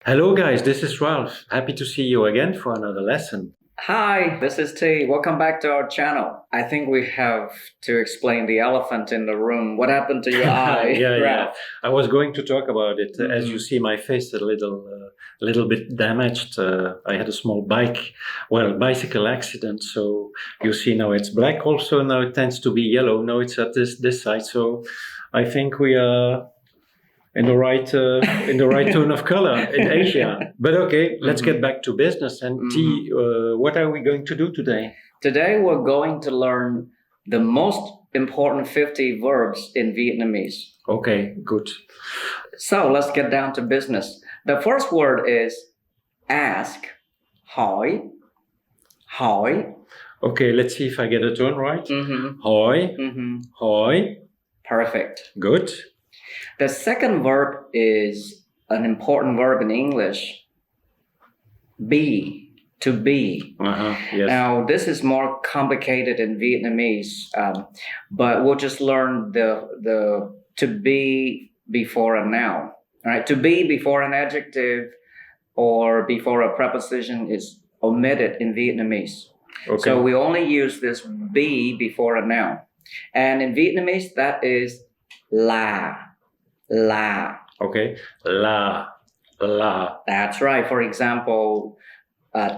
Hello, guys. This is Ralph. Happy to see you again for another lesson. Hi, this is T. Welcome back to our channel. I think we have to explain the elephant in the room. What happened to your eye, Yeah. Ralph? I was going to talk about it. As you Mhm. see, my face is a little bit damaged. I had a small bicycle accident. So you see now it's black. Also now it tends to be yellow. Now it's at this side. So I think we are in the right tone of color in Asia. But okay, let's get back to business. And T, what are we going to do today? Today we're going to learn the most important 50 verbs in Vietnamese. Okay, good. So let's get down to business. The first word is ask, hỏi, hỏi. Okay, let's see if I get a tone right. Hỏi, hỏi. Perfect. Good. The second verb is an important verb in English. Be, to be. Yes. Now, this is more complicated in Vietnamese, but we'll just learn the to be before a noun. All right, to be before an adjective or before a preposition is omitted in Vietnamese. Okay. So we only use this be before a noun. And in Vietnamese, that is là. Okay. La. That's right. For example,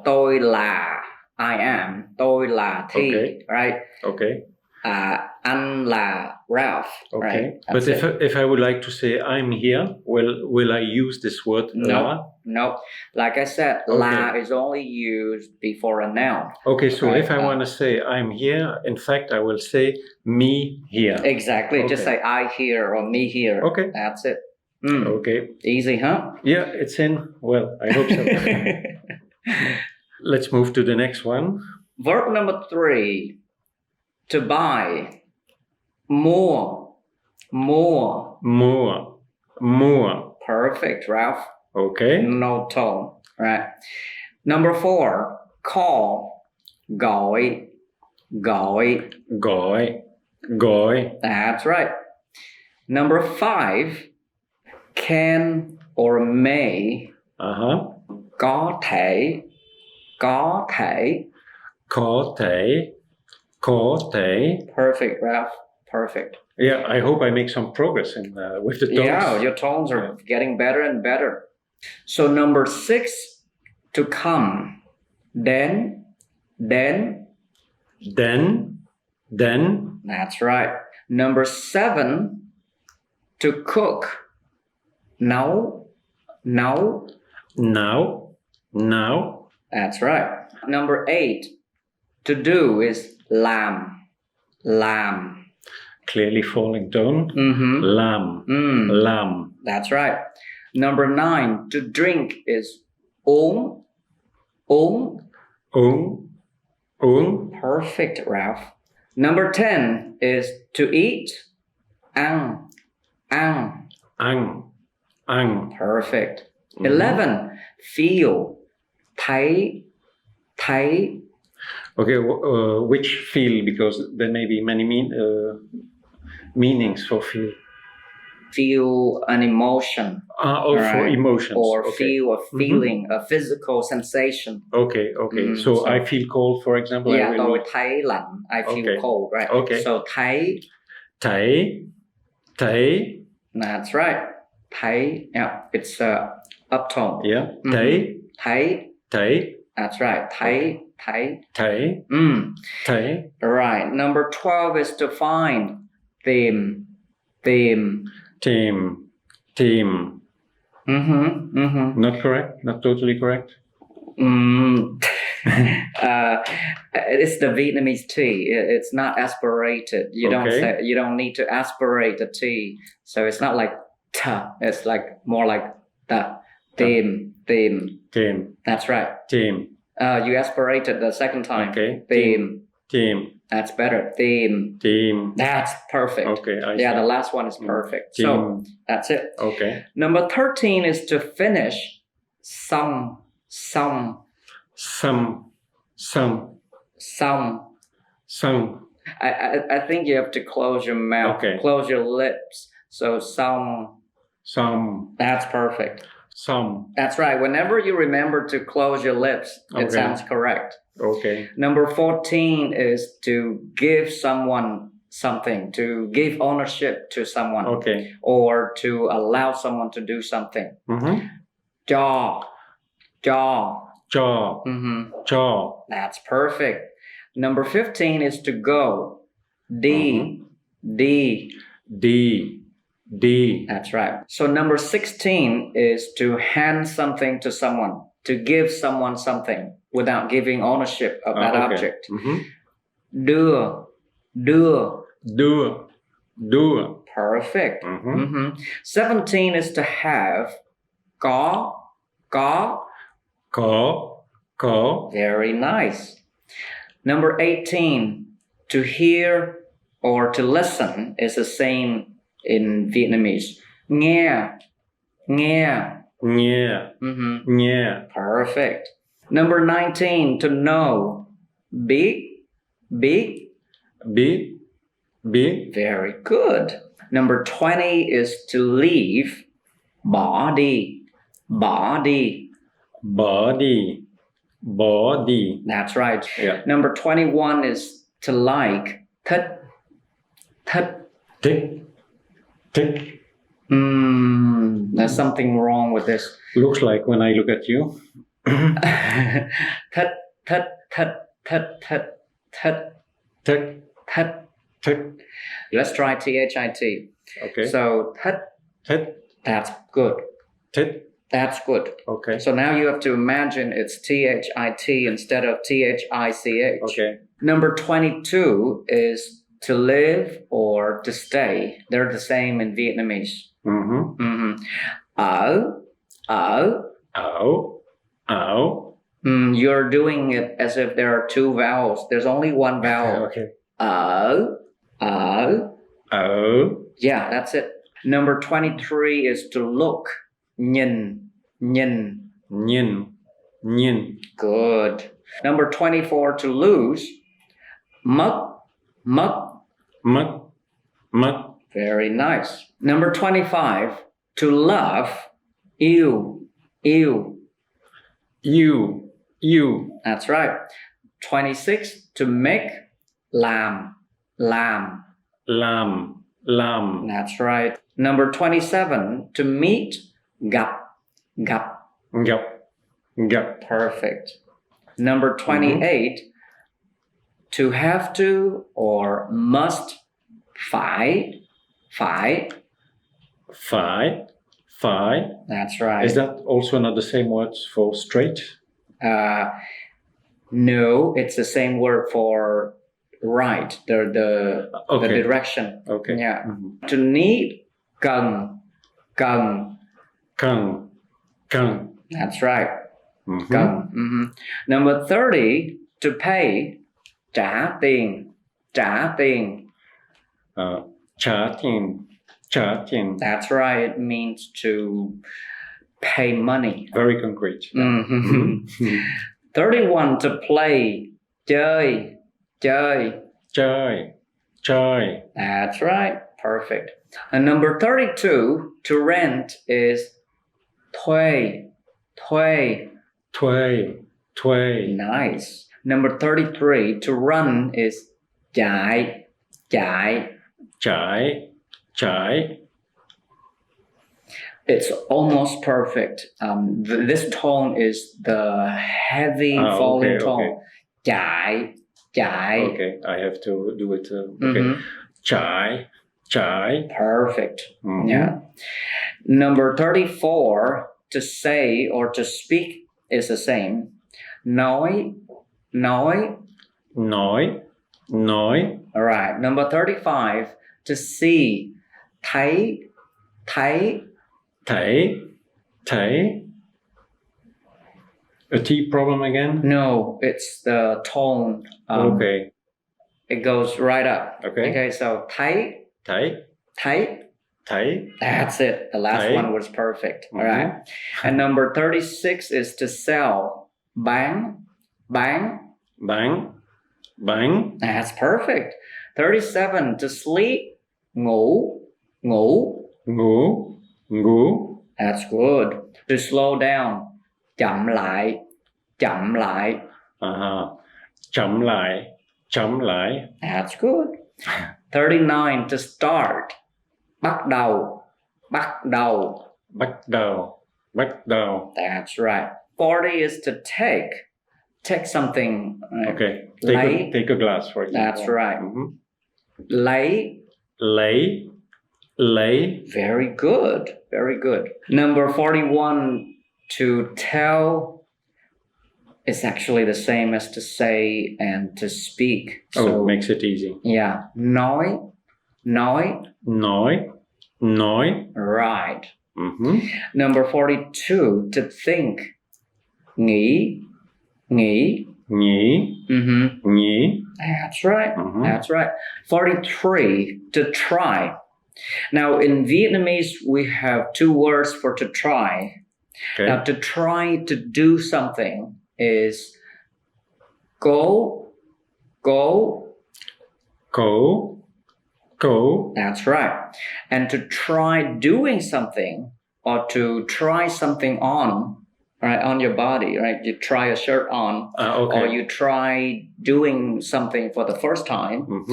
tôi là I am, tôi là Thi, okay. right? Okay. Anh là Ralph, okay. Right? But if I would like to say I'm here, will I use this word la? No. Like I said, la is only used before a noun. Okay, so if I want to say I'm here, in fact, I will say me here. Exactly. Okay. Just say I here or me here. Okay. That's it. Okay. Easy, huh? Yeah, it's in. Well, I hope so. Let's move to the next one. Verb number 3, to buy. More. Perfect, Ralph. Okay. No tone. Right. Number 4, call. Gọi. That's right. Number 5, can or may. Có thể. Perfect, Ralph. Perfect. Yeah, I hope I make some progress with the tones. Yeah, your tones are getting better and better. So number 6, to come. Then. That's right. Number 7, to cook. Nấu. That's right. Number 8, to do is làm. Clearly falling tone. Lam. That's right. Number 9, to drink is uống. Perfect, Ralph. Number 10 is to eat. Ăn. Perfect. 11, feel. Thấy. Okay, which feel? Because there may be many meanings for feel. Feel an emotion. Right? For emotions. Or feel a feeling, a physical sensation. Okay. So I feel cold, for example. Yeah, tôi thấy lạnh. I feel cold, right? Okay. So thấy. That's right. Thấy. Yeah, it's uptone. Yeah. Thấy. That's right. Thấy. Right. Number 12 is to find. Tìm. Not correct? Not totally correct? It's the Vietnamese T. It's not aspirated. You don't need to aspirate the T. So it's not like ta. It's like more like the. Tìm. That's right. You aspirated the second time. Okay. Tìm. That's better. Tìm. That's perfect. Okay. The last one is perfect. So that's it. Okay. Number 13 is to finish. Xong. I think you have to close your mouth. Okay. Close your lips. So xong. Some. That's perfect. Some. That's right. Whenever you remember to close your lips, it sounds correct. Okay. Number 14 is to give someone something, to give ownership to someone. Okay. Or to allow someone to do something. Cho. Cho. Cho. Cho. That's perfect. Number 15 is to go. D. D. D. D. That's right. So number 16 is to hand something to someone, to give someone something without giving ownership of that object. Đưa. Đưa. Đưa. Đưa. Perfect. 17 is to have. Có. Có. Có. Có. Very nice. Number 18, to hear or to listen is the same in Vietnamese. Nghe. Nghe. Nghe. Nghe. Perfect. Number 19, to know. Biết. Biết. Biết. Biết. Very good. Number 20 is to leave. Bỏ đi. Bỏ đi. Bỏ đi. Bỏ đi. That's right. Yeah. Number 21 is to like. Thích. Thích. Thích. Thích. There's something wrong with this. Looks like when I look at you. Thích. Thích. Thích. Thích. Thích. Thích. Thích. Thích. Thích. Let's try THIT. Okay. So thích. Thích. That's good. Thích. That's good. Okay. So now you have to imagine it's THIT instead of THICH. Okay. Number 22 is to live or to stay. They're the same in Vietnamese. Ở. Ở. Ở. Ở. You're doing it as if there are two vowels. There's only one vowel. Okay. Ở. Ở. Ở. Yeah, that's it. Number 23 is to look. Nhìn. Nhìn. Nhìn. Nhìn. Good. Number 24 to lose. Mất. Mất. Mất. Mất. Very nice. Number 25 to love. Yêu. Yêu. You. You. That's right. 26 to make. Làm. Làm. Làm. Làm. That's right. Number 27 to meet. Gặp. Gặp. Gặp. Gặp. Perfect. Number 28 to have to or must. Phải. Phải. Phải. Phải. That's right. Is that also not the same word for straight? No, it's the same word for right. The direction. Okay. Yeah. To need. Cần. Cần. Cần. Cần. That's right. Cần. Number 30 to pay. Trả tiền. Trả tiền. Trả tiền. Trả tiền. That's right. It means to pay money. Very concrete. 31 to play. Chơi. Chơi. Chơi. Chơi. That's right. Perfect. And number 32 to rent is thuê. Thuê. Thuê. Thuê. Nice. Number 33 to run is chạy. Chạy. Chạy. Chạy. It's almost perfect. This tone is the heavy falling tone. Okay. Chạy. Chạy. Okay, I have to do it. Okay. Chạy. Chạy. Perfect. Yeah. Number 34 to say or to speak is the same. Nói. Nói. Nói. Nói. All right. Number 35 to see. Thấy. Thấy. Thấy. Thấy. A T problem again? No, it's the tone. Okay. It goes right up. Okay. Okay, so thấy. Thấy. Thấy. Thấy. That's it. The last Thấy. one was perfect. All right. And number 36 is to sell. Bán. Bán. Bán. Bán. That's perfect. 37 to sleep. Ngủ. Ngủ. Ngủ. Ngủ. That's good. To slow down. Chậm lại. Chậm lại. Chậm lại. Chậm lại. That's good. 39. To start. Bắt đầu. Bắt đầu. Bắt đầu. Bắt đầu. That's right. 40 is to take. Take something. Okay. Lấy. Take a glass, for example. That's right. Lấy. Lấy. Lấy. Very good. Very good. Number 41, to tell is actually the same as to say and to speak. So makes it easy. Yeah. Nói. Nói. Nói. Nói. Right. Number 42, to think. Nghĩ. Nghĩ. Nghĩ. Nghĩ. That's right. That's right. 43, to try. Now, in Vietnamese, we have two words for to try. Okay. Now, to try to do something is go. Go. That's right. And to try doing something or to try something on, right, on your body, right? You try a shirt on, okay. or you try doing something for the first time.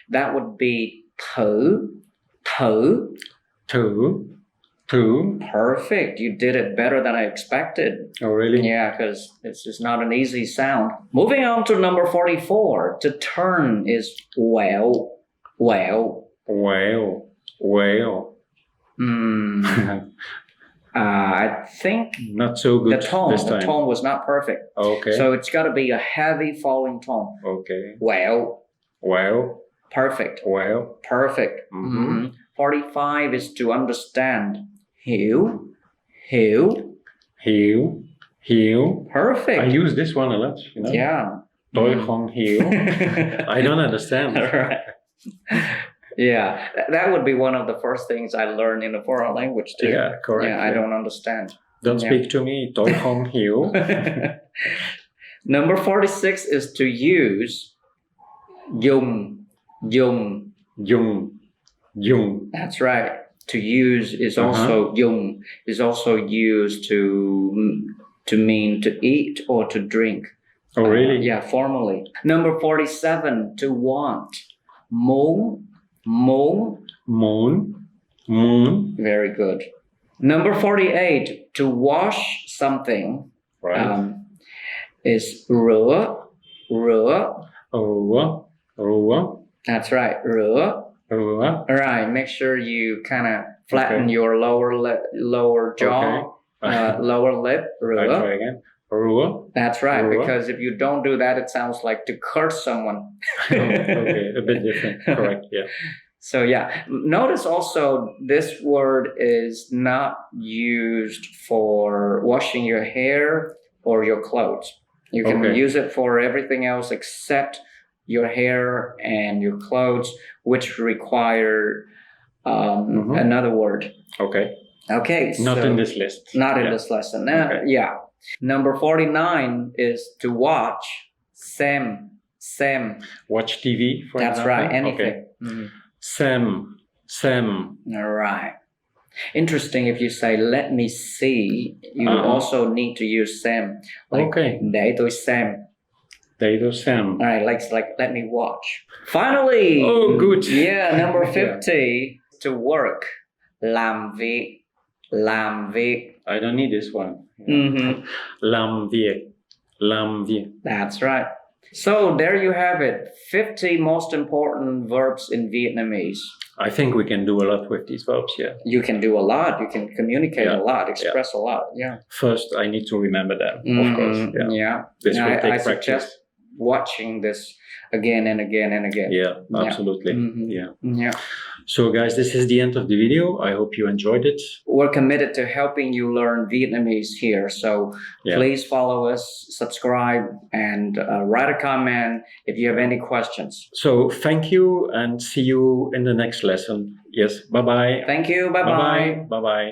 That would be thử. Thử. Perfect. You did it better than I expected. Oh, really? Yeah, because it's just not an easy sound. Moving on to number 44. To turn is well. I think not so good. The tone was not perfect. Okay. So it's got to be a heavy falling tone. Okay. Well. Perfect. Well. Perfect. 45 is to understand. Hiểu. Perfect. I use this one a lot, you know. Yeah. Tôi không hiểu. I don't understand. Right. Yeah, that would be one of the first things I learned in a foreign language too. Yeah, correct. Yeah, I don't understand. Don't speak to me. Tôi không hiểu. Number 46 is to use. Dùng. That's right. To use is also dùng is also used to mean to eat or to drink. Oh, really? Yeah, formally. Number 47, to want. Muốn. Very good. Number 48, to wash something. Right. Is rửa. That's right. Rửa. All right. Make sure you kind of flatten your lower jaw, lower lip. Rửa. I'll try again. Rửa. That's right. Rửa. Because if you don't do that, it sounds like to curse someone. Okay, a bit different. Correct. Yeah. So yeah, notice also this word is not used for washing your hair or your clothes. You can use it for everything else except your hair and your clothes, which require another word. Okay. Not in this list. Not in this lesson. Yeah. Number 49 is to watch. Xem. Watch TV, for example. That's right. Anything. Okay. Xem. All right. Interesting if you say let me see, you also need to use xem. Like, để tôi xem. All right, like let me watch. Finally. Oh, good. Yeah, number 50, to work. Làm việc. I don't need this one. Làm việc. That's right. So there you have it. 50 most important verbs in Vietnamese. I think we can do a lot with these verbs, yeah. You can do a lot. You can communicate a lot, express a lot, yeah. First, I need to remember them, of course. Yeah. This will take practice. Suggest watching this again and again and again. Yeah, absolutely. Yeah. So guys, this is the end of the video. I hope you enjoyed it. We're committed to helping you learn Vietnamese here. So please follow us, subscribe, and write a comment if you have any questions. So thank you and see you in the next lesson. Yes, bye-bye. Thank you. Bye-bye. Bye-bye.